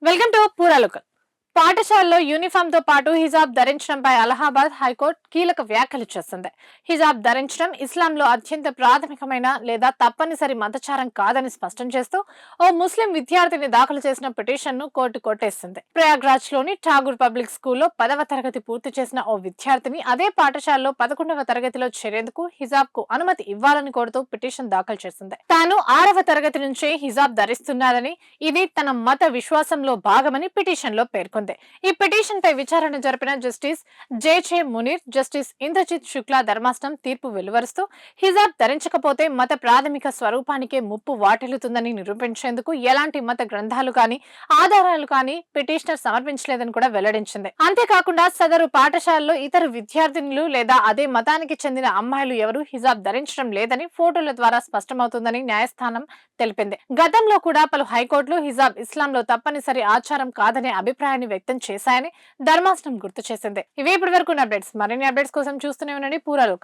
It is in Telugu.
Welcome to పూరాలోకల్. పాఠశాలలో యూనిఫామ్ తో పాటు హిజాబ్ ధరించడంపై అలహాబాద్ హైకోర్టు కీలక వ్యాఖ్యలు చేసింది. హిజాబ్ ధరించడం ఇస్లాంలో అత్యంత ప్రాథమికమైన లేదా తప్పనిసరి మతచారం కాదని స్పష్టం చేస్తూ ఓ ముస్లిం విద్యార్థిని దాఖలు చేసిన పిటిషన్ ను కోర్టు కొట్టేసింది. ప్రయాగ్రాజ్ లోని ఠాగూర్ పబ్లిక్ స్కూల్లో 10వ తరగతి పూర్తి చేసిన ఓ విద్యార్థిని అదే పాఠశాలలో 11వ తరగతిలో చేరేందుకు హిజాబ్ కు అనుమతి ఇవ్వాలని కోరుతూ పిటిషన్ దాఖలు చేసింది. తాను 6వ తరగతి నుంచే హిజాబ్ ధరిస్తున్నారని, ఇది తన మత విశ్వాసంలో భాగమని పిటిషన్ లో పేర్కొంది. ఈ పిటిషన్ పై విచారణ జరిపిన జస్టిస్ జేచే మునీర్, జస్టిస్ ఇంద్రజిత్ శుక్లా ధర్మాసనం తీర్పు వెలువరుస్తూ హిజాబ్ ధరించకపోతే మత ప్రాథమిక స్వరూపానికే ముప్పు వాటిల్లుతుందని నిరూపించేందుకు ఎలాంటి మత గ్రంథాలు కానీ ఆధారాలు కానీ పిటిషనర్ సమర్పించలేదని కూడా వెల్లడించింది. అంతేకాకుండా సదరు పాఠశాలలో ఇతర విద్యార్థినులు లేదా అదే మతానికి చెందిన అమ్మాయిలు ఎవరూ హిజాబ్ ధరించడం లేదని ఫోటోల ద్వారా స్పష్టమవుతుందని న్యాయస్థానం తెలిపింది. గతంలో కూడా పలు హైకోర్టులు హిజాబ్ ఇస్లాంలో తప్పనిసరి ఆచారం కాదనే అభిప్రాయాన్ని వ్యక్తం చేశాయని ధర్మాసనం గుర్తు చేసింది. ఇవే ఇప్పటి వరకు అప్డేట్స్. మరిన్ని అప్డేట్స్ కోసం చూస్తూనే ఉండండి పూరాలోకల్.